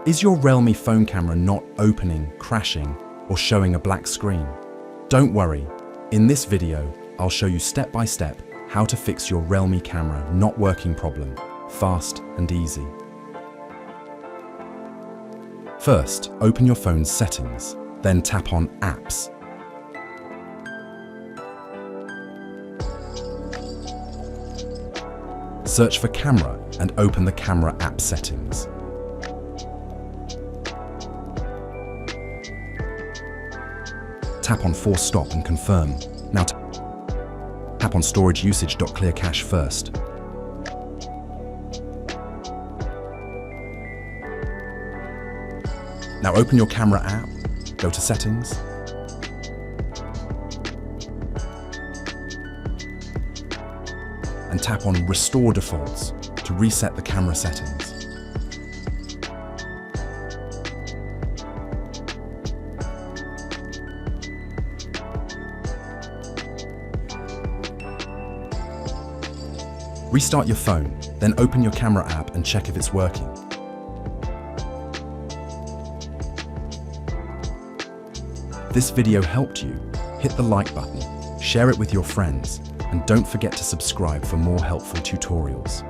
Is your Realme phone camera not opening, crashing, or showing a black screen? Don't worry, in this video, I'll show you step by step how to fix your Realme camera not working problem, fast and easy. First, open your phone's settings, then tap on Apps. Search for Camera and open the Camera app settings. Tap on Force Stop and confirm. Now tap on Storage Usage.clear cache first. Now open your camera app, go to Settings, and tap on Restore Defaults to reset the camera settings. Restart your phone, then open your camera app and check if it's working. This video helped you. Hit the like button, share it with your friends, and don't forget to subscribe for more helpful tutorials.